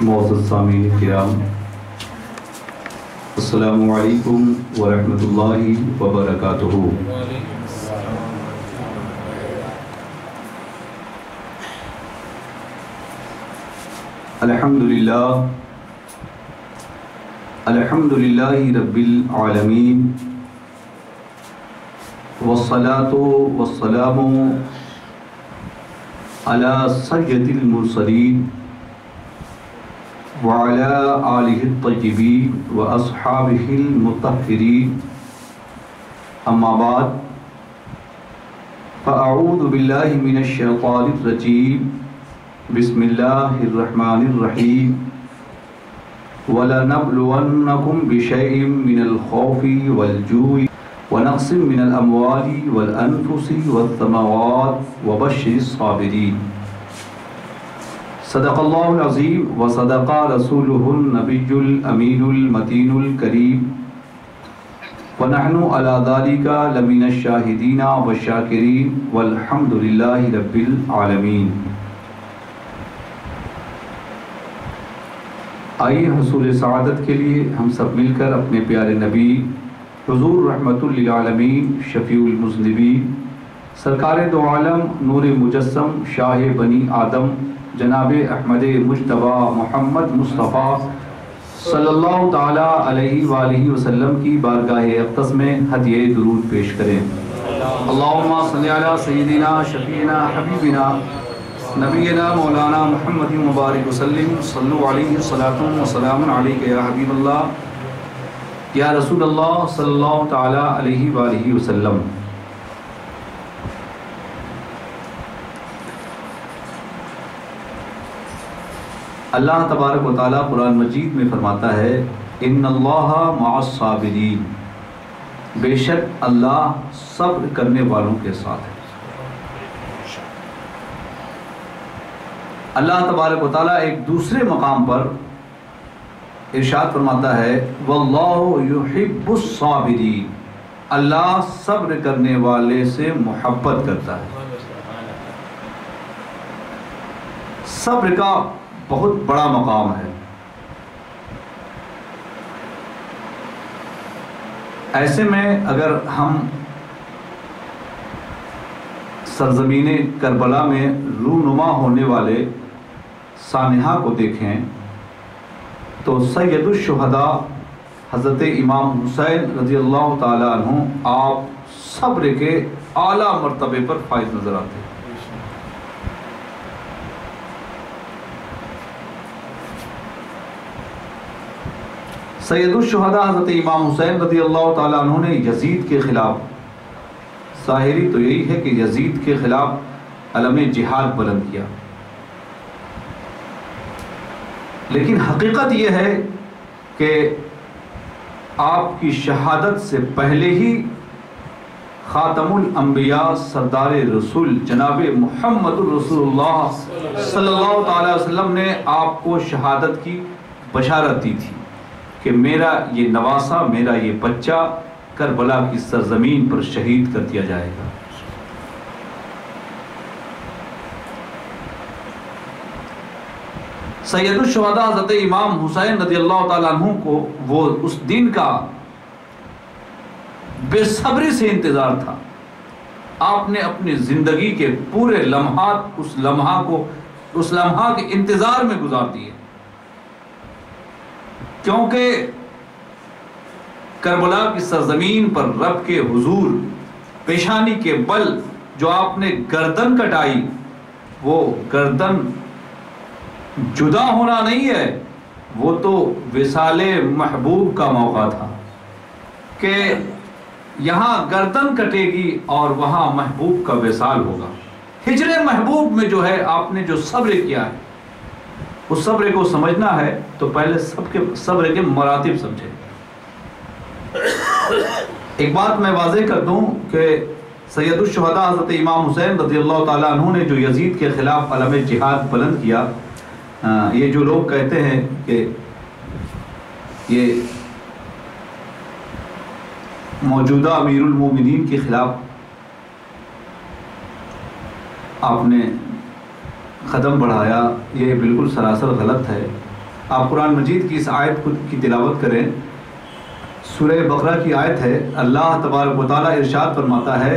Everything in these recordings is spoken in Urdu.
معزز سامعین کرام، السلام علیکم ورحمۃ اللہ وبرکاتہ۔ الحمد للہ رب العالمین، والصلاة والسلام علی سید المرسلین وعلى آلہ الطیبین واصحابہ المطہرین، اما بعد فاعوذ باللہ من الشیطان الرجیم، بسم اللہ الرحمن الرحیم۔ وَلَنَبْلُوَنَّكُمْ بِشَيْءٍ مِّنَ الْخَوْفِ وَالْجُوعِ وَنَقْصٍ مِّنَ الْأَمْوَالِ وَالْأَنفُسِ وَالثَّمَرَاتِ وَبَشِّرِ الصَّابِرِينَ۔ صدق اللہ العظیم وصدق رسولہ النبی الامین المتین الکریم، ونحن علی ذلک لمن الشاہدین والشاکرین، والحمد للہ رب العالمین۔ آئیے حصول سعادت کے لیے ہم سب مل کر اپنے پیارے نبی حضور رحمت للعالمین شفیع المذنبین سرکار دو عالم نور مجسم شاہ بنی آدم جناب احمد مجتبی محمد مصطفیٰ صلی اللہ تعالی علیہ وآلہ وسلم کی بارگاہ اقدس میں ہدیہ درود پیش کریں۔ اللہم صلی علی سیدنا شفیعنا حبیبنا نبینا مولانا محمد مبارک وسلم، صلو علیہ صلاۃ وسلام علیک یا حبیب اللہ یا رسول اللہ صلی اللہ تعالی علیہ وآلہ وسلم۔ اللہ تبارک و تعالیٰ قرآن مجید میں فرماتا ہے، ان اللہ مع الصابرین، بے شک اللہ صبر کرنے والوں کے ساتھ ہے۔ اللہ تبارک و تعالیٰ ایک دوسرے مقام پر ارشاد فرماتا ہے، واللہ یحب الصابرین، اللہ صبر کرنے والے سے محبت کرتا ہے۔ صبر کا بہت بڑا مقام ہے۔ ایسے میں اگر ہم سرزمین کربلا میں رونما ہونے والے سانحہ کو دیکھیں تو سید الشہداء حضرت امام حسین رضی اللہ تعالیٰ عنہ آپ صبر کے اعلیٰ مرتبے پر فائز نظر آتے ہیں۔ سید الشہداء حضرت امام حسین رضی اللہ تعالیٰ عنہ نے یزید کے خلاف، ظاہری تو یہی ہے کہ یزید کے خلاف علم جہاد بلند کیا، لیکن حقیقت یہ ہے کہ آپ کی شہادت سے پہلے ہی خاتم الانبیاء سردار رسول جناب محمد الرسول اللہ صلی اللہ تعالی وسلم نے آپ کو شہادت کی بشارت دی تھی کہ میرا یہ نواسہ، میرا یہ بچہ کربلا کی سرزمین پر شہید کر دیا جائے گا۔ سید الشہداء حضرت امام حسین رضی اللہ تعالیٰ عنہ کو وہ اس دن کا بے صبری سے انتظار تھا۔ آپ نے اپنی زندگی کے پورے لمحات اس لمحہ کے انتظار میں گزار دیے، کیونکہ کربلا کی سرزمین پر رب کے حضور پیشانی کے بل جو آپ نے گردن کٹائی، وہ گردن جدا ہونا نہیں ہے، وہ تو وصال محبوب کا موقع تھا کہ یہاں گردن کٹے گی اور وہاں محبوب کا وصال ہوگا۔ ہجر محبوب میں جو ہے آپ نے جو صبر کیا ہے، اس صبر کو سمجھنا ہے تو پہلے صبر کے مراتب سمجھیں۔ ایک بات میں واضح کر دوں کہ سید الشہداء حضرت امام حسین رضی اللہ تعالیٰ عنہ نے جو یزید کے خلاف علم جہاد بلند کیا، یہ جو لوگ کہتے ہیں کہ یہ موجودہ امیر المومنین کے خلاف آپ نے قدم بڑھایا، یہ بالکل سراسر غلط ہے۔ آپ قرآن مجید کی اس آیت کی تلاوت کریں، سورہ بقرہ کی آیت ہے، اللہ تبارک و تعالیٰ ارشاد فرماتا ہے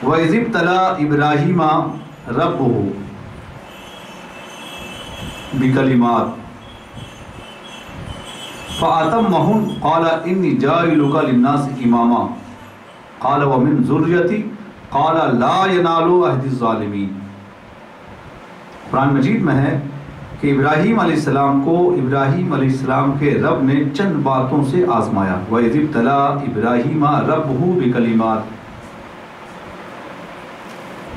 وَإِذِ ابْتَلَىٰ إِبْرَاهِيمَ رَبُّهُ بِكَلِمَاتٍ فَأَتَمَّهُنَّ قَالَ إِنِّي جَاعِلُكَ لِلنَّاسِ إِمَامًا قَالَ وَمِنْ ذُرِّيَّتِي قَالَ لَا يَنَالُ عَهْدِ الظَّالِمِينَ۔ قرآن مجید میں ہے کہ ابراہیم علیہ السلام کو ابراہیم علیہ السلام کے رب نے چند باتوں سے آزمایا۔ وَإِذِ ابْتَلَىٰ إِبْرَاهِيمَ رَبُّهُ بِكَلِمَاتٍ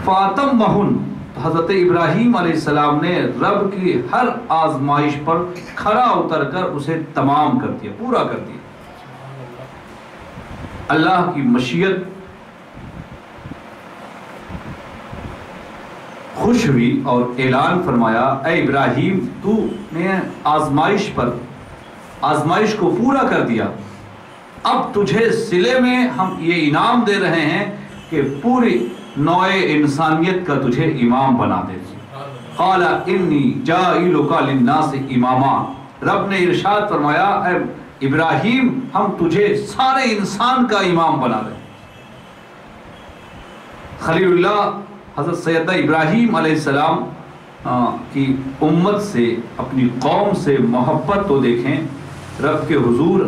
فَأَتَمَّهُنَّ، تو حضرت ابراہیم علیہ السلام نے رب کی ہر آزمائش پر کھرا اتر کر اسے تمام کر دیا، پورا کر دیا۔ اللہ کی مشیت خوش ہوئی اور اعلان فرمایا اے ابراہیم تو نے آزمائش کو پورا کر دیا، اب تجھے صلے میں ہم یہ انعام دے رہے ہیں کہ پوری نوع انسانیت کا تجھے امام بنا دے۔ قال انی جاعلک للناس اماما، رب نے ارشاد فرمایا اے ابراہیم ہم تجھے سارے انسان کا امام بنا دیں۔ خلیل اللہ حضرت سیدنا ابراہیم علیہ السلام کی امت سے، اپنی قوم سے محبت تو دیکھیں، رب کے حضور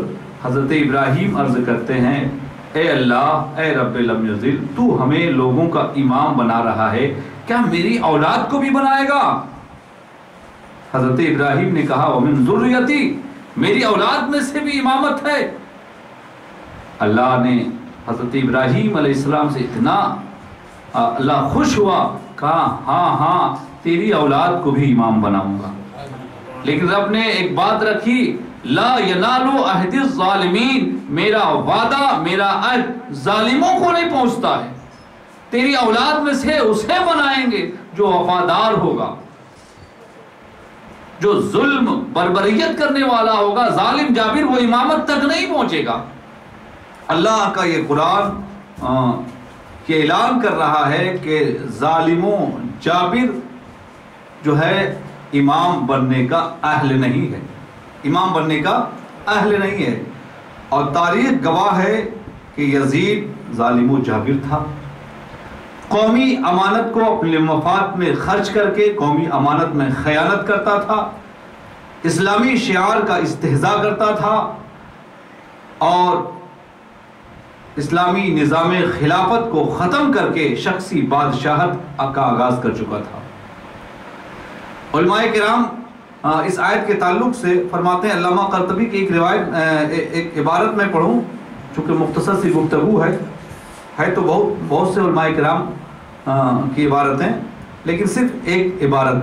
حضرت ابراہیم عرض کرتے ہیں اے اللہ، اے رب لم یزل، تو ہمیں لوگوں کا امام بنا رہا ہے، کیا میری اولاد کو بھی بنائے گا؟ حضرت ابراہیم نے کہا ومن ذریتی، میری اولاد میں سے بھی امامت ہے۔ اللہ نے حضرت ابراہیم علیہ السلام سے اتنا اللہ خوش ہوا، کہا ہاں ہاں تیری اولاد کو بھی امام بناؤں گا۔ لیکن رب نے ایک بات رکھی، لا ینال عہد الظالمین، میرا وعدہ، میرا عہد ظالموں کو نہیں پہنچتا ہے، تیری اولاد میں سے اسے بنائیں گے جو وفادار ہوگا، جو ظلم بربریت کرنے والا ہوگا، ظالم جابر وہ امامت تک نہیں پہنچے گا۔ اللہ کا یہ قرآن کہ اعلان کر رہا ہے کہ ظالموں جابر جو ہے امام بننے کا اہل نہیں ہے، امام بننے کا اہل نہیں ہے۔ اور تاریخ گواہ ہے کہ یزید ظالم و جابر تھا، قومی امانت کو اپنے مفاد میں خرچ کر کے قومی امانت میں خیانت کرتا تھا، اسلامی شعار کا استہزاء کرتا تھا اور اسلامی نظام خلافت کو ختم کر کے شخصی بادشاہت کا آغاز کر چکا تھا۔ علماء کرام اس آیت کے تعلق سے فرماتے ہیں، علامہ قرطبی کی ایک روایت، ایک عبارت میں پڑھوں چونکہ مختصر سی گفتگو ہے تو بہت سے علماء کرام کی عبارتیں، لیکن صرف ایک عبارت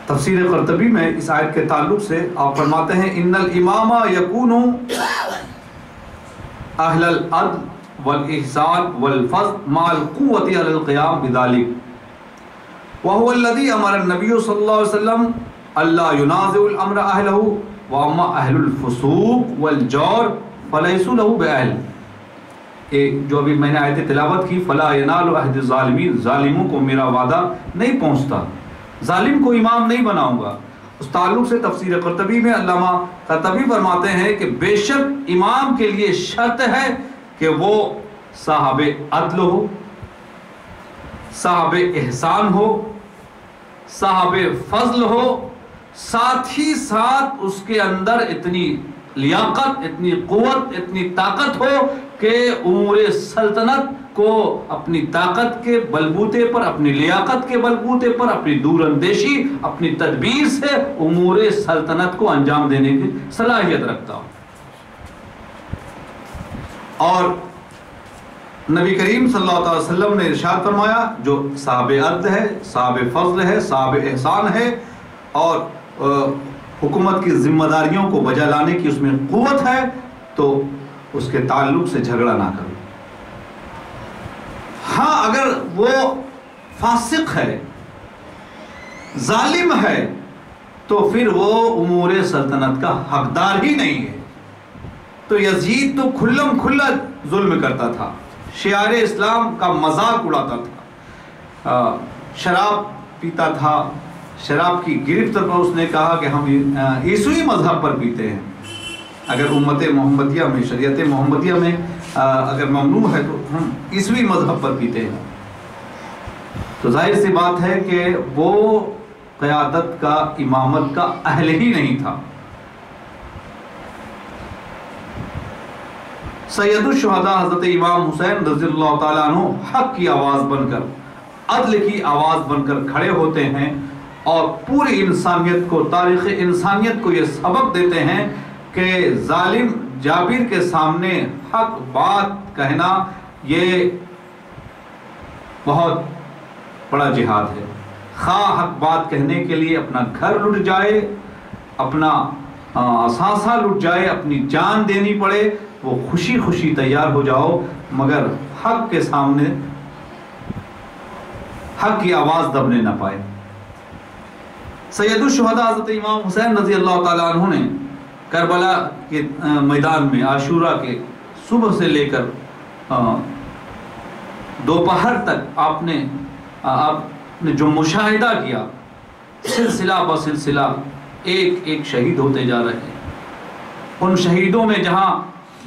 تفسیر قرطبی میں اس آیت کے تعلق سے آپ فرماتے ہیں ان الامام یکون اہل العدل والاحسان والفضل مع القوة علی القیام بذلك وهو الذي امر النبی صلی اللہ علیہ وسلم الا ينازع الامر اہلہ واما اہل الفسوق والجور فلیسوا له باہل۔ جو ابھی میں نے آیت تلاوت کی، فلا ینال عہد الظالمین، ظالموں کو میرا وعدہ نہیں پہنچتا، ظالم کو امام نہیں بناؤں گا۔ اس تعلق سے تفسیر قرطبی میں علامہ قرطبی فرماتے ہیں کہ بے شک امام کے لیے شرط ہے کہ وہ صاحب عدل ہو، صاحب احسان ہو، صاحب فضل ہو، ساتھ ہی ساتھ اس کے اندر اتنی لیاقت، اتنی قوت، اتنی طاقت ہو کہ امور سلطنت کو اپنی طاقت کے بلبوتے پر، اپنی لیاقت کے بلبوتے پر، اپنی دور اندیشی، اپنی تدبیر سے امور سلطنت کو انجام دینے کی صلاحیت رکھتا ہو۔ اور نبی کریم صلی اللہ علیہ وسلم نے ارشاد فرمایا جو صاحب عدل ہے، صاحب فضل ہے، صاحب احسان ہے اور حکومت کی ذمہ داریوں کو بجا لانے کی اس میں قوت ہے تو اس کے تعلق سے جھگڑا نہ کرو۔ ہاں اگر وہ فاسق ہے، ظالم ہے، تو پھر وہ امور سلطنت کا حقدار ہی نہیں ہے۔ تو یزید تو کھلم کھلا ظلم کرتا تھا، شعار اسلام کا مذاق اڑاتا تھا، شراب پیتا تھا، شراب کی گرفت پر اس نے کہا کہ ہم عیسوی مذہب پر پیتے ہیں. اگر امت محمدیہ میں، شریعت محمدیہ میں اگر ممنوع ہے تو ہم عیسوی مذہب پر پیتے ہیں. تو ظاہر سی بات ہے کہ وہ قیادت کا، امامت کا اہل ہی نہیں تھا. سید الشہداء حضرت امام حسین رضی اللہ تعالیٰ عنہ حق کی آواز بن کر، عدل کی آواز بن کر کھڑے ہوتے ہیں اور پوری انسانیت کو، تاریخ انسانیت کو یہ سبق دیتے ہیں کہ ظالم جابر کے سامنے حق بات کہنا یہ بہت بڑا جہاد ہے. خواہ حق بات کہنے کے لیے اپنا گھر لٹ جائے، اپنا اثاثہ لٹ جائے، اپنی جان دینی پڑے، وہ خوشی خوشی تیار ہو جاؤ، مگر حق کے سامنے حق کی آواز دبنے نہ پائے. سید الشہداء حضرت امام حسین رضی اللہ تعالیٰ عنہ نے کربلا کے میدان میں عاشورہ کے صبح سے لے کر دوپہر تک آپ نے جو مشاہدہ کیا، سلسلہ بسلسلہ ایک ایک شہید ہوتے جا رہے ہیں. ان شہیدوں میں جہاں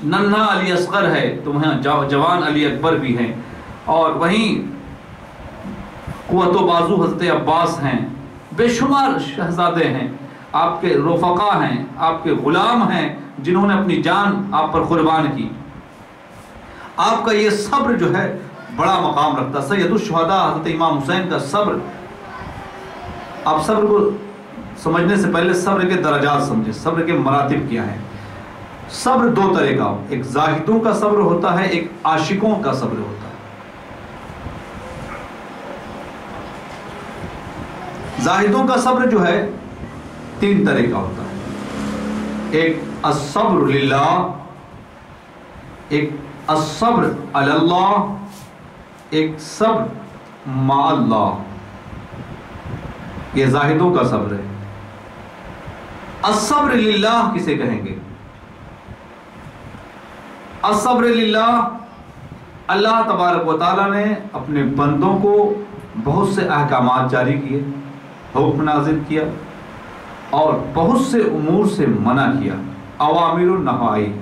ننھا علی اصغر ہے تو وہاں جوان علی اکبر بھی ہیں، اور وہیں قوت و بازو حضرت عباس ہیں، بے شمار شہزادے ہیں، آپ کے رفقا ہیں، آپ کے غلام ہیں جنہوں نے اپنی جان آپ پر قربان کی. آپ کا یہ صبر جو ہے بڑا مقام رکھتا. سید الشہداء حضرت امام حسین کا صبر، آپ صبر کو سمجھنے سے پہلے صبر کے درجات سمجھیں، صبر کے مراتب کیا ہیں. صبر دو طرح کا، ایک زاہدوں کا صبر ہوتا ہے، ایک عاشقوں کا صبر ہوتا ہے. زاہدوں کا صبر جو ہے تین طرح کا ہوتا ہے. ایک الصبر للہ، ایک الصبر علی اللہ، ایک صبر مع اللہ. یہ زاہدوں کا صبر ہے. الصبر للہ کسے کہیں گے؟ الصبر للہ، اللہ تبارک و تعالیٰ نے اپنے بندوں کو بہت سے احکامات جاری کیے، حکم نازل کیا، اور بہت سے امور سے منع کیا، اوامر و نواہی.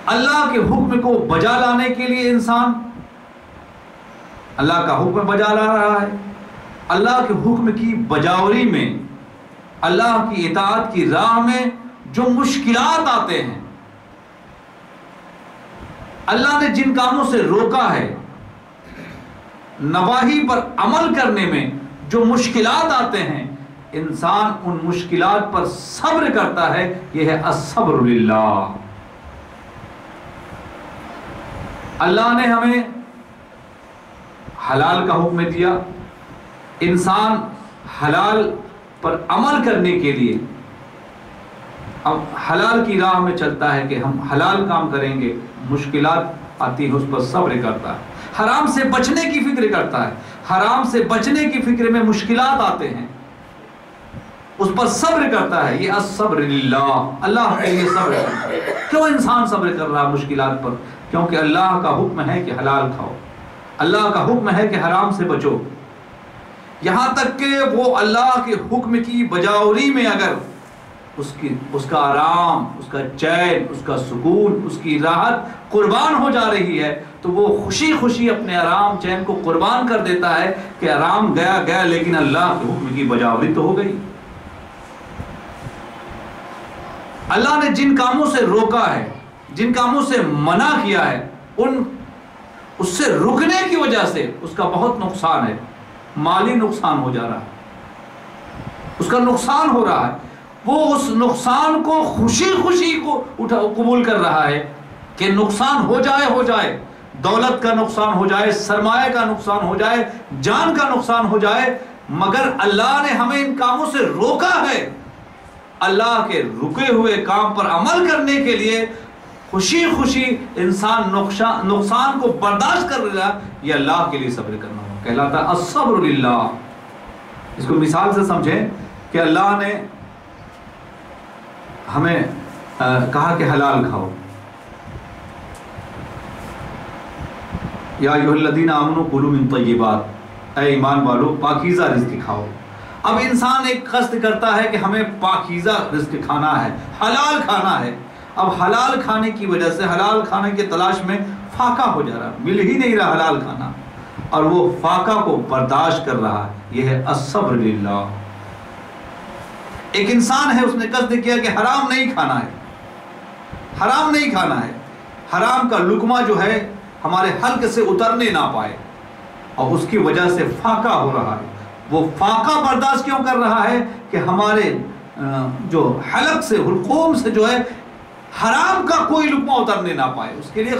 اللہ کے حکم کو بجا لانے کے لیے انسان اللہ کا حکم بجا لا رہا ہے. اللہ کے حکم کی بجاوری میں، اللہ کی اطاعت کی راہ میں جو مشکلات آتے ہیں، اللہ نے جن کاموں سے روکا ہے، نواہی پر عمل کرنے میں جو مشکلات آتے ہیں، انسان ان مشکلات پر صبر کرتا ہے. یہ ہے الصبر للہ. اللہ نے ہمیں حلال کا حکم دیا، انسان حلال پر عمل کرنے کے لیے اب حلال کی راہ میں چلتا ہے کہ ہم حلال کام کریں گے، مشکلات آتی ہیں اس پر صبر کرتا ہے. حرام سے بچنے کی فکر کرتا ہے، حرام سے بچنے کی فکر میں مشکلات آتے ہیں، اس پر صبر کرتا ہے. یہ الصبر للہ، اللہ کے لیے صبر کرتا ہے. کیوں انسان صبر کر رہا ہے مشکلات پر؟ کیونکہ اللہ کا حکم ہے کہ حلال کھاؤ، اللہ کا حکم ہے کہ حرام سے بچو. یہاں تک کہ وہ اللہ کے حکم کی بجاوری میں اگر اس کا آرام، اس کا چین، اس کا سکون، اس کی راحت قربان ہو جا رہی ہے تو وہ خوشی خوشی اپنے آرام چین کو قربان کر دیتا ہے کہ آرام گیا لیکن اللہ کے حکم کی بجاوری تو ہو گئی. اللہ نے جن کاموں سے روکا ہے، جن کاموں سے منع کیا ہے، اس سے رکنے کی وجہ سے اس کا بہت نقصان ہے، مالی نقصان ہو جا رہا ہے، اس کا نقصان ہو رہا ہے. وہ اس نقصان کو خوشی خوشی کو قبول کر رہا ہے کہ نقصان ہو جائے، دولت کا نقصان ہو جائے، سرمایہ کا نقصان ہو جائے، جان کا نقصان ہو جائے، مگر اللہ نے ہمیں ان کاموں سے روکا ہے. اللہ کے رکے ہوئے کام پر عمل کرنے کے لیے خوشی خوشی انسان نقصان کو برداشت کر رہا، یہ اللہ کے لیے صبر کرنا کہلاتا ہے الصبر للہ. اس کو مثال سے سمجھیں کہ اللہ نے ہمیں کہا کہ حلال کھاؤ. یا ایھا الذین آمنوا کلوا من طیبات، اے ایمان والو پاکیزہ رزق کھاؤ۔ اب انسان ایک قصد کرتا ہے کہ ہمیں پاکیزہ رزق کھانا ہے، حلال کھانا ہے۔ اب حلال کھانے کی وجہ سے، حلال کھانے کی تلاش میں فاقہ ہو جا رہا، مل ہی نہیں رہا حلال کھانا، اور وہ فاقہ کو برداشت کر رہا ہے۔ یہ ہے الصبر للہ۔ ایک انسان ہے، اس نے قصد کیا کہ حرام نہیں کھانا ہے، حرام نہیں کھانا ہے، حرام کا لقمہ جو ہے ہمارے حلق سے اترنے نہ پائے، اور اس کی وجہ سے فاقہ ہو رہا ہے۔ وہ فاقہ برداشت کیوں کر رہا ہے کہ ہمارے جو حلق سے، حلقوم سے جو ہے حرام کا کوئی لقمہ اترنے نہ پائے، اس کے لیے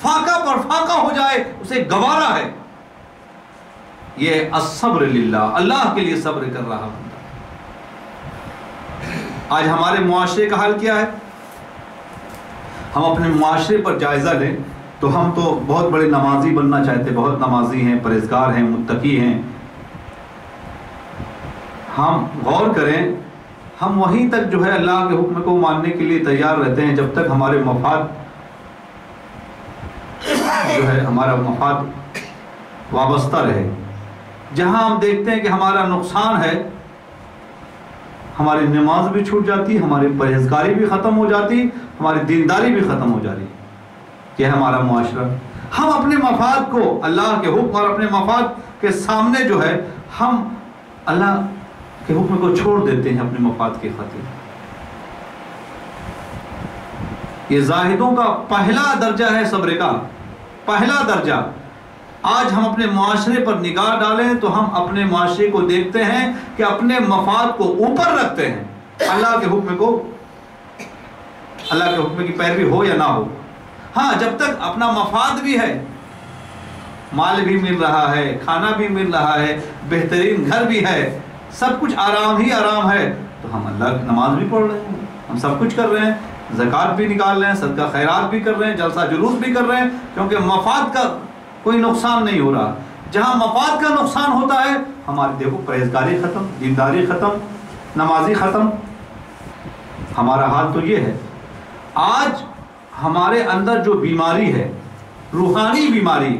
فاقہ پر فاقہ ہو جائے اسے گوارا ہے۔ یہ الصبر للہ، اللہ کے لیے صبر کر رہا بندہ۔ آج ہمارے معاشرے کا حال کیا ہے؟ ہم اپنے معاشرے پر جائزہ لیں تو ہم تو بہت بڑے نمازی بننا چاہتے، بہت نمازی ہیں، پرہیزگار ہیں، متقی ہیں۔ ہم غور کریں، ہم وہیں تک جو ہے اللہ کے حکم کو ماننے کے لیے تیار رہتے ہیں جب تک ہمارے مفاد جو ہے، ہمارا مفاد وابستہ رہے۔ جہاں ہم دیکھتے ہیں کہ ہمارا نقصان ہے، ہماری نماز بھی چھوٹ جاتی، ہماری پرہیزگاری بھی ختم ہو جاتی، ہماری دینداری بھی ختم ہو جاتی۔ یہ ہے ہمارا معاشرہ۔ ہم اپنے مفاد کو اللہ کے حکم اور اپنے مفاد کے سامنے جو ہے ہم اللہ کے حکم کو چھوڑ دیتے ہیں اپنے مفاد کی خاطر۔ یہ زاہدوں کا پہلا درجہ ہے صبر کا، پہلا درجہ۔ آج ہم اپنے معاشرے پر نگاہ ڈالیں تو ہم اپنے معاشرے کو دیکھتے ہیں کہ اپنے مفاد کو اوپر رکھتے ہیں، اللہ کے حکم کو، اللہ کے حکم کی پیروی ہو یا نہ ہو۔ ہاں، جب تک اپنا مفاد بھی ہے، مال بھی مل رہا ہے، کھانا بھی مل رہا ہے، بہترین گھر بھی ہے، سب کچھ آرام ہی آرام ہے، تو ہم اللہ کی نماز بھی پڑھ رہے ہیں، ہم سب کچھ کر رہے ہیں، زکوٰۃ بھی نکال رہے ہیں، صدقہ خیرات بھی کر رہے ہیں، جلسہ جلوس بھی کر رہے ہیں، کیونکہ مفاد کا کوئی نقصان نہیں ہو رہا۔ جہاں مفاد کا نقصان ہوتا ہے، ہماری دیکھو پرہیزگاری ختم، دینداری ختم، نمازی ختم۔ ہمارا حال تو یہ ہے۔ آج ہمارے اندر جو بیماری ہے، روحانی بیماری،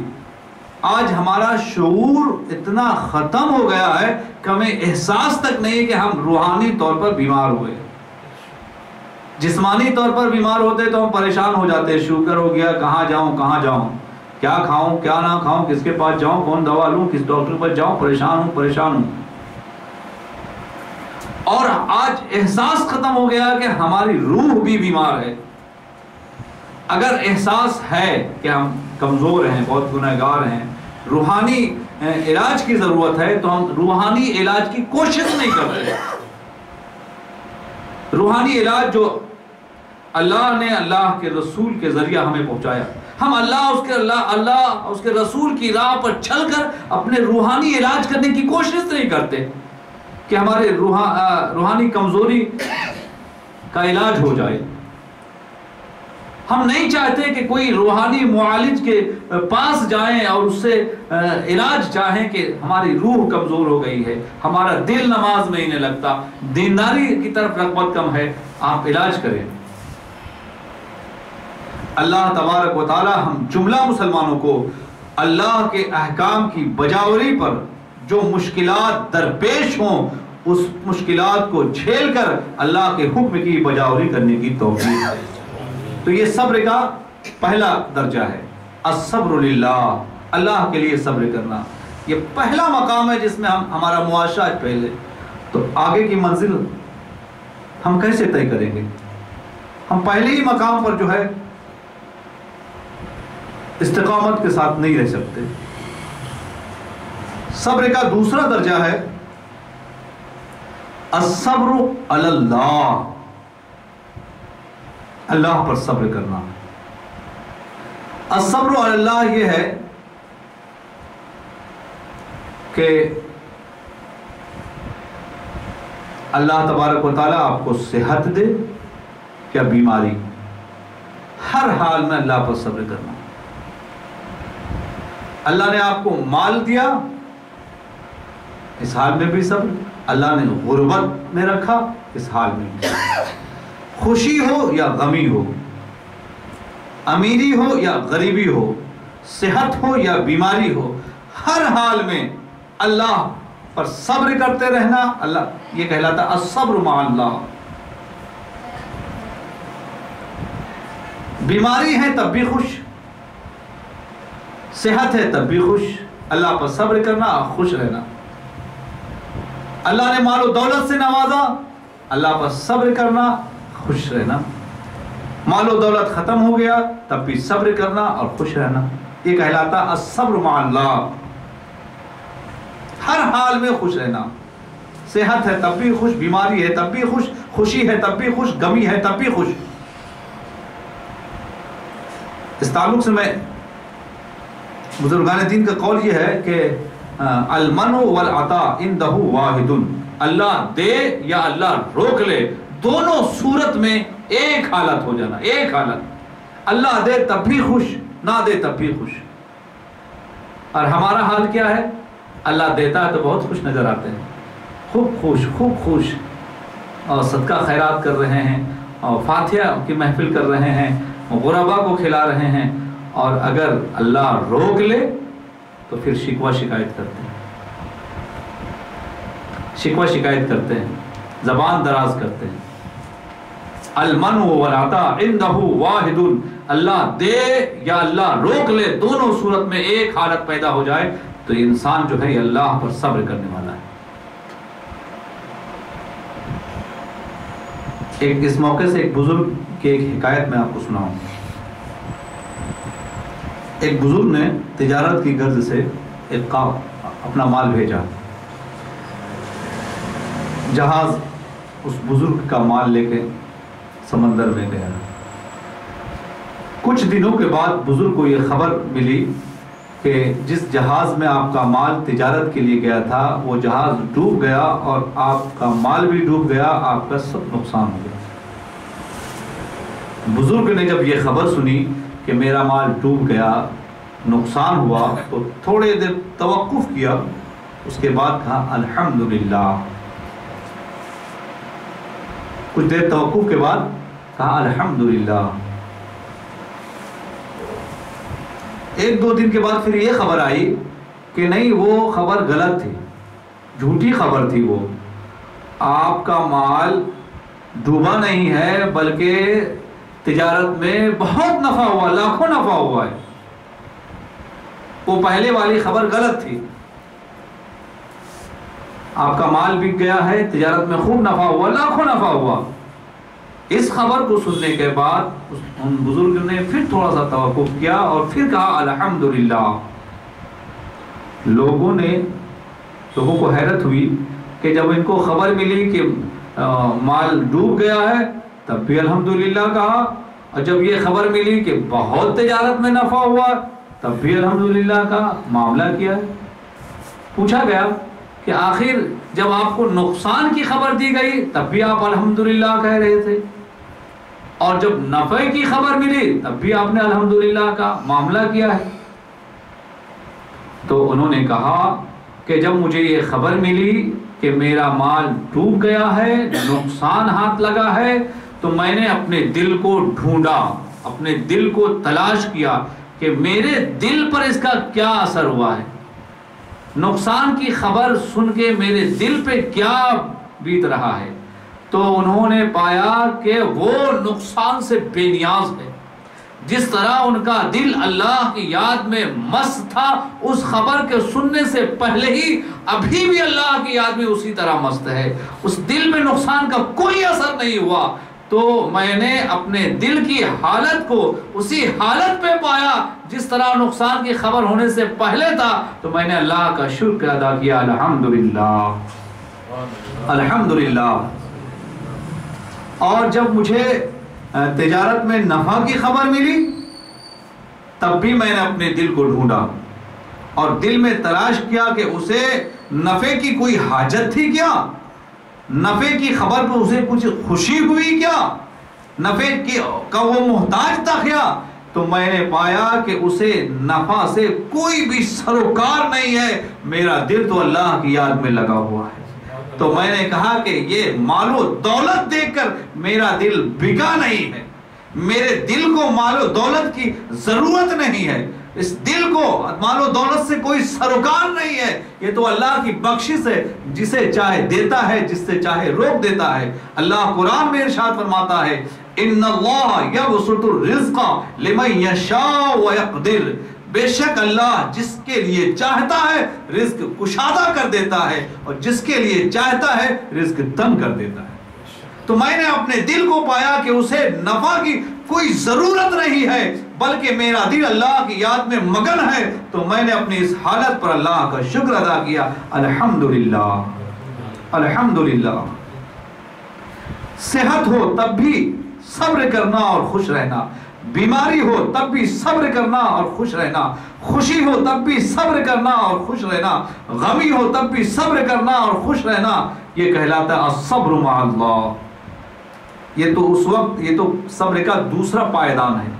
آج ہمارا شعور اتنا ختم ہو گیا ہے کہ ہمیں احساس تک نہیں کہ ہم روحانی طور پر بیمار ہوئے۔ جسمانی طور پر بیمار ہوتے تو ہم پریشان ہو جاتے، شوگر ہو گیا، کہاں جاؤں کہاں جاؤں، کیا کھاؤں کیا نہ کھاؤں، کس کے پاس جاؤں، کون دوا لوں، کس ڈاکٹر پر جاؤں، پریشان ہوں۔ اور آج احساس ختم ہو گیا کہ ہماری روح بھی بیمار ہے۔ اگر احساس ہے کہ ہم کمزور ہیں، بہت گنہگار ہیں، روحانی علاج کی ضرورت ہے، تو ہم روحانی علاج کی کوشش نہیں کر رہے۔ روحانی علاج جو اللہ نے اللہ کے رسول کے ذریعہ ہمیں پہنچایا، ہم اللہ اس کے رسول کی راہ پر چل کر اپنے روحانی علاج کرنے کی کوشش نہیں کرتے کہ ہمارے روحانی کمزوری کا علاج ہو جائے۔ ہم نہیں چاہتے کہ کوئی روحانی معالج کے پاس جائیں اور اس سے علاج چاہیں کہ ہماری روح کمزور ہو گئی ہے، ہمارا دل نماز میں ہی نہیں لگتا، دینداری کی طرف رغبت کم ہے، آپ علاج کریں۔ اللہ تبارک و تعالی ہم جملہ مسلمانوں کو اللہ کے احکام کی بجاوری پر جو مشکلات درپیش ہوں، اس مشکلات کو جھیل کر اللہ کے حکم کی بجاوری کرنے کی توفیق دے۔ تو یہ صبر کا پہلا درجہ ہے، الصبر للہ، اللہ کے لیے صبر کرنا۔ یہ پہلا مقام ہے جس میں ہمارا معاشرہ پہلے، تو آگے کی منزل ہم کیسے طے کریں گے؟ ہم پہلے ہی مقام پر جو ہے استقامت کے ساتھ نہیں رہ سکتے۔ صبر کا دوسرا درجہ ہے الصبر علی اللہ، اللہ پر صبر کرنا۔ الصبر علی اللہ یہ ہے کہ اللہ تبارک و تعالیٰ آپ کو صحت دے یا بیماری، ہر حال میں اللہ پر صبر کرنا۔ اللہ نے آپ کو مال دیا، اس حال میں بھی صبر۔ اللہ نے غربت میں رکھا، اس حال میں بھی۔ خوشی ہو یا غمی ہو، امیری ہو یا غریبی ہو، صحت ہو یا بیماری ہو، ہر حال میں اللہ پر صبر کرتے رہنا، اللہ یہ کہلاتا الصبر مع اللہ. بیماری ہے تب بھی خوش، صحت ہے تب بھی خوش، اللہ پر صبر کرنا، خوش رہنا. اللہ نے مال و دولت سے نوازا، اللہ پر صبر کرنا، خوش رہنا. مال و دولت ختم ہو گیا تب بھی صبر کرنا اور خوش رہنا. یہ کہلاتا الصبر مع اللہ. ہر حال میں خوش رہنا. صحت ہے تب بھی خوش، بیماری ہے تب بھی خوش، خوشی ہے تب بھی خوش، غمی ہے تب بھی خوش. اس تعلق سے میں بزرگان دین کا قول یہ ہے کہ المنع والعطاء عنده واحد. اللہ دے یا اللہ روک لے، دونوں صورت میں ایک حالت ہو جانا، ایک حالت. اللہ دے تب بھی خوش، نہ دے تب بھی خوش. اور ہمارا حال کیا ہے؟ اللہ دیتا ہے تو بہت خوش نظر آتے ہیں، خوب خوش، خوب خوش، اور صدقہ خیرات کر رہے ہیں، اور فاتحہ کی محفل کر رہے ہیں، غربا کو کھلا رہے ہیں. اور اگر اللہ روک لے تو پھر شکوہ شکایت کرتے ہیں، شکوہ شکایت کرتے ہیں، زبان دراز کرتے ہیں. المنع والعطاء عنده واحد. اللہ دے یا اللہ روک لے، دونوں صورت میں ایک حالت پیدا ہو جائے تو انسان جو ہے یہ اللہ پر صبر کرنے والا ہے. اس موقع سے ایک بزرگ کی ایک حکایت میں آپ کو سناؤں. ایک بزرگ نے تجارت کی غرض سے ایک اپنا مال بھیجا. جہاز اس بزرگ کا مال لے کے سمندر میں گیا. کچھ دنوں کے بعد بزرگ کو یہ خبر ملی کہ جس جہاز میں آپ کا مال تجارت کے لیے گیا تھا وہ جہاز ڈوب گیا اور آپ کا مال بھی ڈوب گیا، آپ کا سب نقصان ہو گیا. بزرگ نے جب یہ خبر سنی کہ میرا مال ڈوب گیا، نقصان ہوا، تو تھوڑے دیر توقف کیا، اس کے بعد کہا الحمدللہ. کچھ دیر توقف کے بعد کہا الحمدللہ. ایک دو دن کے بعد پھر یہ خبر آئی کہ نہیں، وہ خبر غلط تھی، جھوٹی خبر تھی. وہ آپ کا مال ڈوبا نہیں ہے بلکہ تجارت میں بہت نفع ہوا، لاکھوں نفع ہوا ہے. وہ پہلے والی خبر غلط تھی. آپ کا مال بک گیا ہے، تجارت میں خوب نفع ہوا، لاکھوں نفع ہوا. اس خبر کو سننے کے بعد ان بزرگ نے پھر تھوڑا سا توقف کیا اور پھر کہا الحمدللہ. لوگوں کو حیرت ہوئی کہ جب ان کو خبر ملی کہ مال ڈوب گیا ہے تب بھی الحمدللہ کہا، اور جب یہ خبر ملی کہ بہت تجارت میں نفع ہوا تب بھی الحمدللہ کہا. معاملہ کیا ہے؟ پوچھا گیا کہ آخر جب آپ کو نقصان کی خبر دی گئی تب بھی آپ الحمدللہ کہہ رہے تھے، اور جب نفع کی خبر ملی تب بھی آپ نے الحمدللہ کا معاملہ کیا ہے؟ تو انہوں نے کہا کہ جب مجھے یہ خبر ملی کہ میرا مال ڈوب گیا ہے، نقصان ہاتھ لگا ہے، تو میں نے اپنے دل کو ڈھونڈا، اپنے دل کو تلاش کیا کہ میرے دل پر اس کا کیا اثر ہوا ہے، نقصان کی خبر سن کے میرے دل پہ کیا بیت رہا ہے. تو انہوں نے پایا کہ وہ نقصان سے بے نیاز ہے. جس طرح ان کا دل اللہ کی یاد میں مست تھا اس خبر کے سننے سے پہلے ہی، ابھی بھی اللہ کی یاد میں اسی طرح مست ہے. اس دل میں نقصان کا کوئی اثر نہیں ہوا. تو میں نے اپنے دل کی حالت کو اسی حالت پہ پایا جس طرح نقصان کی خبر ہونے سے پہلے تھا. تو میں نے اللہ کا شکر ادا کیا، الحمدللہ الحمدللہ. اور جب مجھے تجارت میں نفع کی خبر ملی تب بھی میں نے اپنے دل کو ڈھونڈا اور دل میں تلاش کیا کہ اسے نفع کی کوئی حاجت تھی کیا، نفع کی خبر پر اسے کچھ خوشی ہوئی کیا، نفع کا وہ محتاج تھا کیا. تو میں نے پایا کہ اسے نفع سے کوئی بھی سروکار نہیں ہے، میرا دل تو اللہ کی یاد میں لگا ہوا ہے. تو میں نے کہا کہ یہ مال و دولت دیکھ کر میرا دل بکا نہیں ہے، میرے دل کو مال و دولت کی ضرورت نہیں ہے. اس دل کو مال و دولت سے کوئی سروکار نہیں ہے، یہ تو اللہ کی بخشش ہے، جسے چاہے دیتا ہے، جس سے چاہے روک دیتا ہے۔ اللہ قرآن میں ارشاد فرماتا ہے ان اللہ یبسط الرزق لمن یشاء ویقدر، بے شک اللہ جس کے لیے چاہتا ہے رزق کشادہ کر دیتا ہے، اور جس کے لیے چاہتا ہے رزق تنگ کر دیتا ہے۔ تو میں نے اپنے دل کو پایا کہ اسے نفع کی کوئی ضرورت نہیں ہے، بلکہ میرا دل اللہ کی یاد میں مگن ہے، تو میں نے اپنی اس حالت پر اللہ کا شکر ادا کیا، الحمدللہ الحمدللہ۔ صحت ہو تب بھی صبر کرنا اور خوش رہنا، بیماری ہو تب بھی صبر کرنا اور خوش رہنا، خوشی ہو تب بھی صبر کرنا اور خوش رہنا، غمی ہو تب بھی صبر کرنا اور خوش رہنا، یہ کہلاتا ہے الصبر مع اللہ۔ یہ تو اس وقت، یہ تو صبر کا دوسرا پائیدان ہے،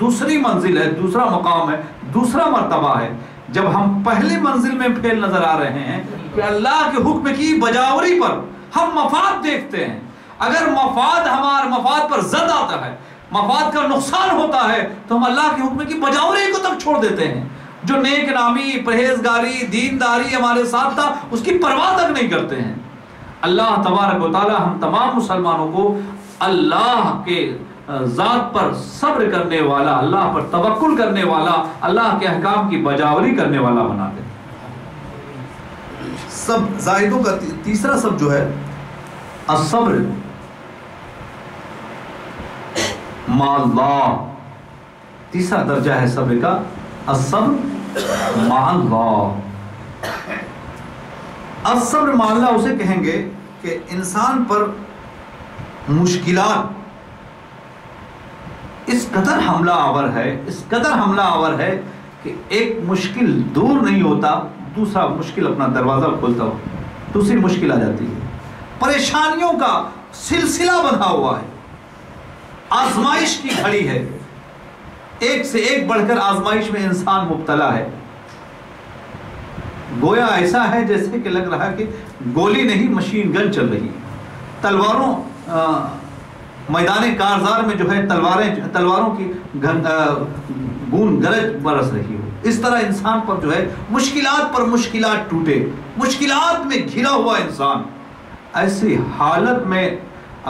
دوسری منزل ہے، دوسرا مقام ہے، دوسرا مرتبہ ہے، جب ہم پہلی منزل میں پھیل نظر آ رہے ہیں کہ اللہ کے حکم کی بجاوری پر ہم مفاد دیکھتے ہیں۔ اگر مفاد ہمارے مفاد پر زد آتا ہے، مفاد کا نقصان ہوتا ہے، تو ہم اللہ کے حکم کی بجاوری کو تک چھوڑ دیتے ہیں۔ جو نیک نامی، پرہیزگاری، دینداری ہمارے ساتھ تھا، اس کی پرواہ تک نہیں کرتے ہیں۔ اللہ تبارک و تعالی ہم تمام مسلمانوں کو اللہ کے ذات پر صبر کرنے والا، اللہ پر توکل کرنے والا، اللہ کے احکام کی بجاوری کرنے والا بنا دے۔ سب زاہدوں کا تیسرا سب جو ہے الصبر مع اللہ، تیسرا درجہ ہے صبر کا الصبر مع اللہ۔ الصبر مع اللہ اسے کہیں گے کہ انسان پر مشکلات اس قدر حملہ آور ہے، اس قدر حملہ آور ہے کہ ایک مشکل دور نہیں ہوتا، دوسرا مشکل اپنا دروازہ کھولتا ہو، دوسری مشکل آ جاتی ہے۔ پریشانیوں کا سلسلہ بندھا ہوا ہے، آزمائش کی گھڑی ہے، ایک سے ایک بڑھ کر آزمائش میں انسان مبتلا ہے۔ گویا ایسا ہے جیسے کہ لگ رہا کہ گولی نہیں مشین گن چل رہی، تلواروں میدان کارزار میں جو ہے تلواروں کی گون گرج برس رہی ہو، اس طرح انسان پر جو ہے مشکلات پر مشکلات ٹوٹے، مشکلات میں گھرا ہوا انسان ایسی حالت میں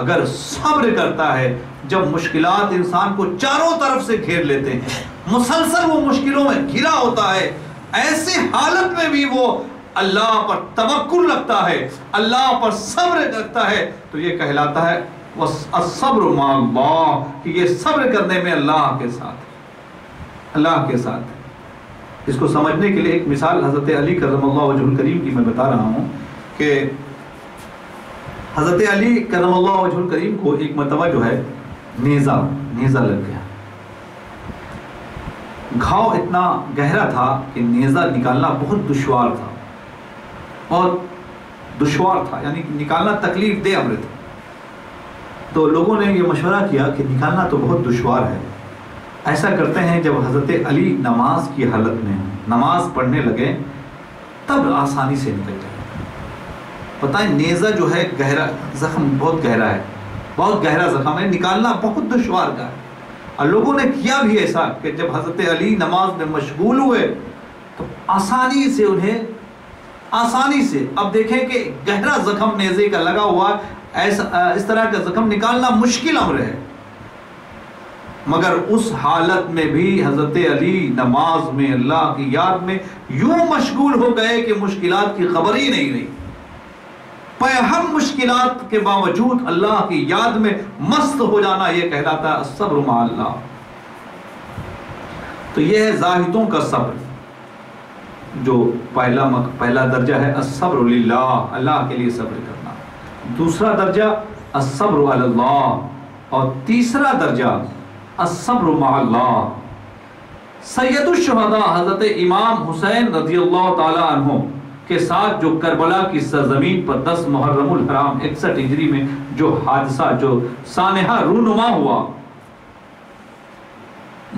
اگر صبر کرتا ہے، جب مشکلات انسان کو چاروں طرف سے گھیر لیتے ہیں، مسلسل وہ مشکلوں میں گھرا ہوتا ہے، ایسی حالت میں بھی وہ اللہ پر توکل رکھتا ہے، اللہ پر صبر رکھتا ہے، تو یہ کہلاتا ہے الصبر مع اللہ، کہ یہ صبر کرنے میں اللہ کے ساتھ، اللہ کے ساتھ۔ اس کو سمجھنے کے لیے ایک مثال حضرت علی کرم اللہ وجہ الکریم کی میں بتا رہا ہوں کہ حضرت علی کرم اللہ وجہ الکریم کو ایک مرتبہ جو ہے نیزہ لگ گیا، گھاؤ اتنا گہرا تھا کہ نیزہ نکالنا بہت دشوار تھا، اور دشوار تھا یعنی نکالنا تکلیف دہ امر تھا۔ تو لوگوں نے یہ مشورہ کیا کہ نکالنا تو بہت دشوار ہے، ایسا کرتے ہیں جب حضرت علی نماز کی حالت میں نماز پڑھنے لگے تب آسانی سے نکل جائے۔ پتہ ہے نیزہ جو ہے گہرا زخم بہت گہرا ہے، بہت گہرا زخم ہے، نکالنا بہت دشوار کا ہے۔ اور لوگوں نے کیا بھی ایسا کہ جب حضرت علی نماز میں مشغول ہوئے تو آسانی سے انہیں اب دیکھیں کہ گہرا زخم نیزے کا لگا ہوا اس طرح کا زخم نکالنا مشکل امر ہے، مگر اس حالت میں بھی حضرت علی نماز میں اللہ کی یاد میں یوں مشغول ہو گئے کہ مشکلات کی خبر ہی نہیں رہی۔ ہم مشکلات کے باوجود اللہ کی یاد میں مست ہو جانا، یہ کہلاتا ہے الصبر مع اللہ۔ تو یہ ہے زاہدوں کا صبر، جو پہلا درجہ ہے الصبر للہ، اللہ کے لیے صبر کرنا، دوسرا درجہ الصبر علی اللہ، اور تیسرا درجہ الصبر مع اللہ۔ سید الشہداء حضرت امام حسین رضی اللہ تعالی عنہ کے ساتھ جو کربلا کی سرزمین پر 10 محرم الحرام 61 ہجری میں جو حادثہ، جو سانحہ رونما ہوا،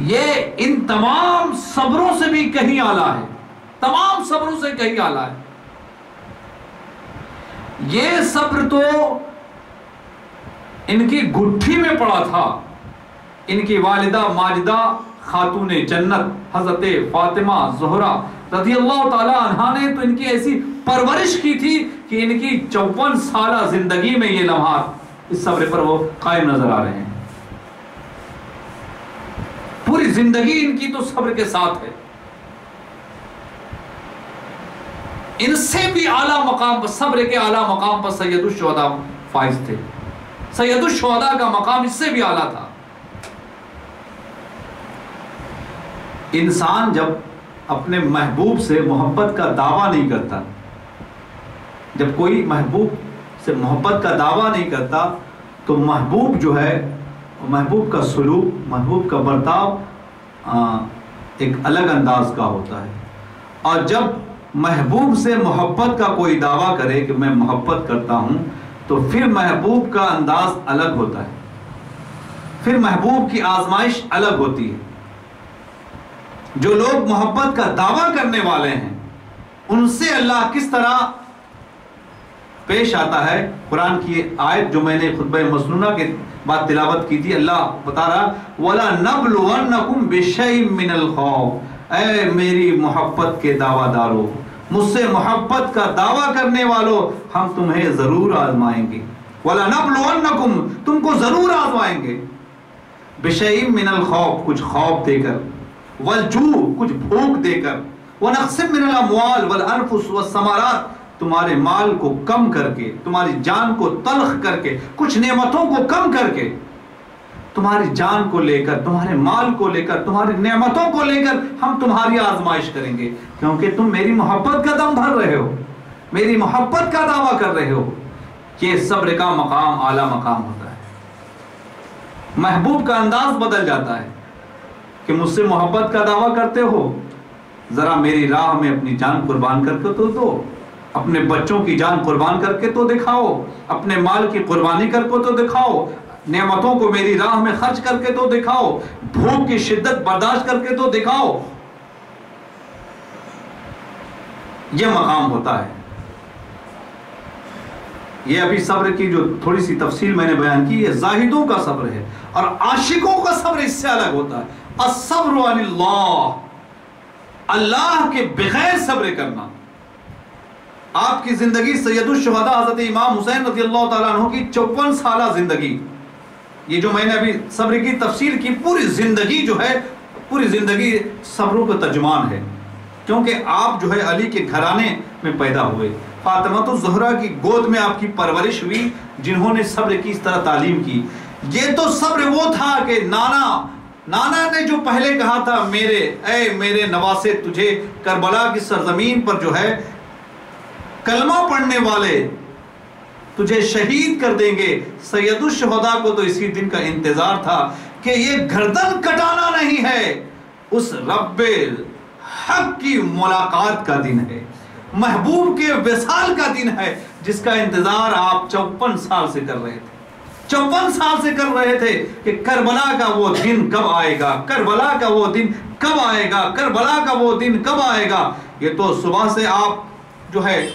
یہ ان تمام صبروں سے بھی کہیں اعلیٰ ہے، تمام صبروں سے کہیں اعلیٰ ہے۔ یہ صبر تو ان کی گٹھی میں پڑا تھا، ان کی والدہ ماجدہ خاتون جنت حضرت فاطمہ زہرا رضی اللہ تعالی عنہا نے تو ان کی ایسی پرورش کی تھی کہ ان کی 54 سالہ زندگی میں یہ لمحات اس صبر پر وہ قائم نظر آ رہے ہیں. پوری زندگی ان کی تو صبر کے ساتھ ہے. ان سے بھی اعلیٰ مقام پر، صبر کے اعلیٰ مقام پر سید الشہداء فائز تھے. سید الشہداء کا مقام اس سے بھی اعلیٰ تھا. انسان جب اپنے محبوب سے محبت کا دعویٰ نہیں کرتا، جب کوئی محبوب سے محبت کا دعویٰ نہیں کرتا تو محبوب جو ہے، محبوب کا سلوک، محبوب کا برتاؤ ایک الگ انداز کا ہوتا ہے. اور جب محبوب سے محبت کا کوئی دعویٰ کرے کہ میں محبت کرتا ہوں تو پھر محبوب کا انداز الگ ہوتا ہے، پھر محبوب کی آزمائش الگ ہوتی ہے. جو لوگ محبت کا دعویٰ کرنے والے ہیں ان سے اللہ کس طرح پیش آتا ہے. قرآن کی آیت جو میں نے خطبہ مسنونہ کے بعد تلاوت کی تھی، اللہ بتا رہا وَلَنَبْلُوَنَّكُمْ بِشَيْءٍ مِّنَ الْخَوْفِ، اے میری محبت کے دعویٰ دارو، مجھ سے محبت کا دعویٰ کرنے والوں، ہم تمہیں ضرور آزمائیں گے. وَلَنَبْلُوَنَّكُمْ، تم کو ضرور آزمائیں گے. بِشَيْءٍ مِّنَ الْخَوْفِ، کچھ خوف دے کر، وَالْجُوعِ، کچھ بھوک دے کر، وَنَقْصٍ مِّنَ الْأَمْوَالِ وَالْأَنفُسِ وَالثَّمَرَاتِ، تمہارے مال کو کم کر کے، تمہاری جان کو تلخ کر کے، کچھ نعمتوں کو کم کر کے، تمہاری جان کو لے کر، تمہارے مال کو لے کر، تمہاری نعمتوں کو لے کر ہم تمہاری آزمائش کریں گے، کیونکہ تم میری محبت کا دم بھر رہے ہو، میری محبت کا دعویٰ کر رہے ہو. یہ صبر کا مقام اعلیٰ مقام ہوتا ہے. محبوب کا انداز بدل جاتا ہے کہ مجھ سے محبت کا دعویٰ کرتے ہو، ذرا میری راہ میں اپنی جان قربان کر کے تو دو، اپنے بچوں کی جان قربان کر کے تو دکھاؤ، اپنے مال کی قربانی کر کے تو دکھاؤ، نعمتوں کو میری راہ میں خرچ کر کے تو دکھاؤ، بھوک کی شدت برداشت کر کے تو دکھاؤ. یہ مقام ہوتا ہے. یہ ابھی صبر کی جو تھوڑی سی تفصیل میں نے بیان کی، یہ زاہدوں کا صبر ہے، اور عاشقوں کا صبر اس سے الگ ہوتا ہے. الصبر عن اللہ، اللہ کے بغیر صبر کرنا. آپ کی زندگی سید الشہداء حضرت امام حسین رضی اللہ تعالیٰ عنہ کی 54 سالہ زندگی، یہ جو میں نے ابھی صبر کی تفصیل کی، پوری زندگی جو ہے، پوری زندگی صبروں کا ترجمان ہے. کیونکہ آپ جو ہے علی کے گھرانے میں پیدا ہوئے، فاطمہ الزہرا کی گود میں آپ کی پرورش ہوئی، جنہوں نے صبر کی اس طرح تعلیم کی. یہ تو صبر وہ تھا کہ نانا نے جو پہلے کہا تھا، اے میرے نواسے، تجھے کربلا کی سرزمین پر جو ہے کلمہ پڑھنے والے تجھے شہید کر دیں گے. سید الشہداء کو تو اسی دن کا انتظار تھا کہ یہ گردن کٹانا نہیں ہے، اس رب حق کی ملاقات کا دن ہے، محبوب کے وصال کا دن ہے، جس کا انتظار آپ 54 سال سے کر رہے تھے. 54 سال سے کر رہے تھے کہ کربلا کا وہ دن کب آئے گا، کربلا کا وہ دن کب آئے گا، کربلا کا وہ دن کب آئے گا. یہ تو صبح سے آپ جو ہے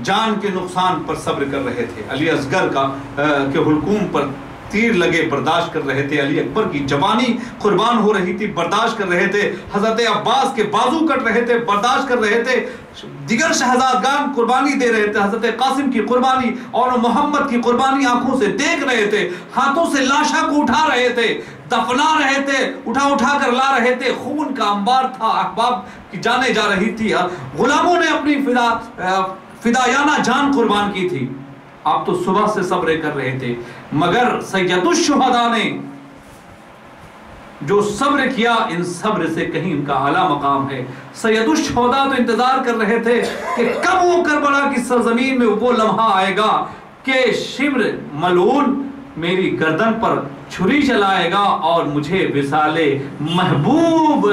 جان کے نقصان پر صبر کر رہے تھے، علی اصغر کے حلقوم پر تیر لگے برداشت کر رہے تھے، علی اکبر کی جوانی قربان ہو رہی تھی برداشت کر رہے تھے، حضرت عباس کے بازو کٹ رہے تھے برداشت کر رہے تھے، دیگر شہزادگان قربانی دے رہے تھے، حضرت قاسم کی قربانی اور محمد کی قربانی آنکھوں سے دیکھ رہے تھے، ہاتھوں سے لاشا کو اٹھا رہے تھے، دفنا رہے تھے، اٹھا کر لا رہے تھے، خون کا انبار تھا، احباب کی جانیں جا رہی تھی، غلاموں نے اپنی فدایانہ جان قربان کی تھی. آپ تو صبح سے صبر کر رہے تھے، مگر سید الشہداء نے جو صبر کیا، ان صبر سے کہیں ان کا اعلیٰ مقام ہے. سید الشہداء تو انتظار کر رہے تھے کہ کب وہ کربلا کی سرزمین میں وہ لمحہ آئے گا کہ شمر ملعون میری گردن پر چھری چلائے گا اور مجھے وصال محبوب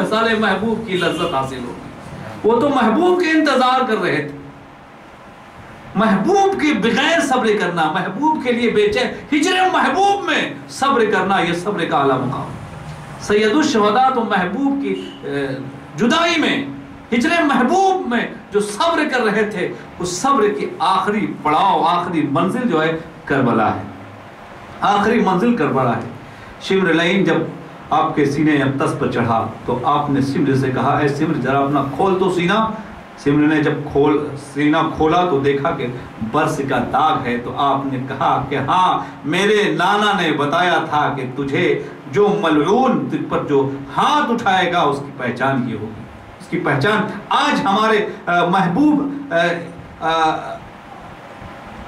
کی لذت حاصل ہوگی. وہ تو محبوب کے انتظار کر رہے تھے. محبوب کے بغیر صبر کرنا، محبوب کے لیے بے چین، ہجر محبوب میں صبر کرنا، یہ صبر کا اعلیٰ مقام. سید الشہداء تو محبوب کی جدائی میں، ہجر محبوب میں جو صبر کر رہے تھے، اس صبر کی آخری پڑاؤ، آخری منزل جو ہے کربلا ہے، آخری منزل کربلا ہے. شمر لعین جب آپ کے سینے اقدس پر چڑھا تو آپ نے سمر سے کہا اے سمر ذرا اپنا کھول تو سینہ. سمر نے جب سینہ کھولا تو دیکھا کہ برس کا داغ ہے. تو آپ نے کہا کہ ہاں میرے نانا نے بتایا تھا کہ تجھے جو ملعون تجھ پر جو ہاتھ اٹھائے گا اس کی پہچان یہ ہوگی. اس کی پہچان آج ہمارے محبوب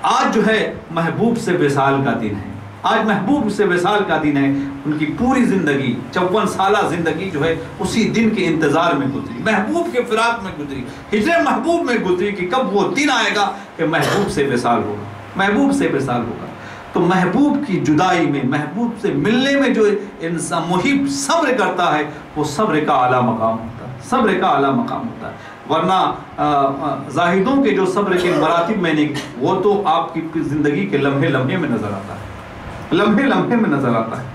آج جو ہے محبوب سے وصال کا دن ہے. آج محبوب سے وصال کا دن ہے. ان کی پوری زندگی 54 سالہ زندگی جو ہے اسی دن کے انتظار میں گزری, محبوب کے فراق میں گزری, ہجر محبوب میں گزری کہ کب وہ دن آئے گا کہ محبوب سے وصال ہوگا, محبوب سے وصال ہوگا. تو محبوب کی جدائی میں, محبوب سے ملنے میں جو انسان محب صبر کرتا ہے وہ صبر کا اعلیٰ مقام ہوتا ہے, صبر کا اعلیٰ مقام ہوتا ہے. ورنہ زاہدوں کے جو صبر کے مراتب میں نے وہ تو آپ کی زندگی کے لمحے لمحے میں نظر آتا ہے, لمحے لمحے میں نظر آتا ہے.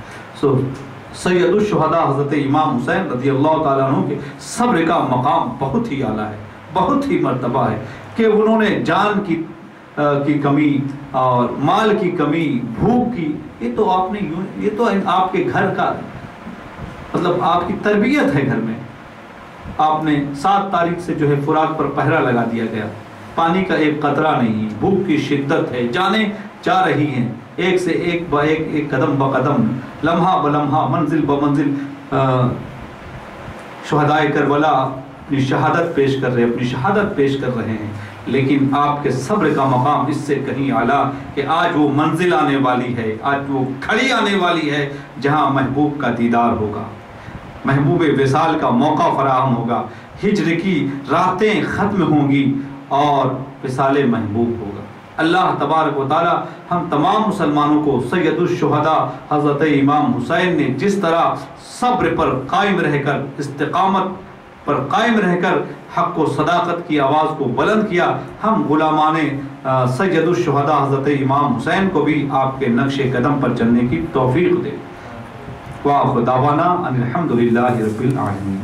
سید الشہداء حضرت امام حسین رضی اللہ تعالیٰ عنہ کے صبر کا مقام بہت ہی اعلیٰ ہے, بہت ہی مرتبہ ہے کہ انہوں نے جان کی کمی اور مال کی کمی, بھوک کی, یہ تو آپ کے گھر کا مطلب آپ کی تربیت ہے. گھر میں آپ نے 7 تاریخ سے جو ہے فراق پر پہرا لگا دیا گیا, پانی کا ایک قطرہ نہیں, بھوک کی شدت ہے, جانیں جا رہی ہیں ایک سے ایک قدم بقدم, لمحہ بلمحہ, منزل بمنزل. شہدائے کربلا اپنی شہادت پیش کر رہے ہیں, لیکن آپ کے صبر کا مقام اس سے کہیں اعلیٰ کہ آج وہ منزل آنے والی ہے, آج وہ کھڑی آنے والی ہے جہاں محبوب کا دیدار ہوگا, محبوب وصال کا موقع فراہم ہوگا, ہجر کی راتیں ختم ہوں گی اور وصال محبوب ہوگا. اللہ تبارک و تعالی ہم تمام مسلمانوں کو سید الشہداء حضرت امام حسین نے جس طرح صبر پر قائم رہ کر, استقامت پر قائم رہ کر حق و صداقت کی آواز کو بلند کیا, ہم غلامان سید الشہداء حضرت امام حسین کو بھی آپ کے نقش قدم پر چلنے کی توفیق دے. وآخر دعوانا ان الحمدللہ رب العالمین.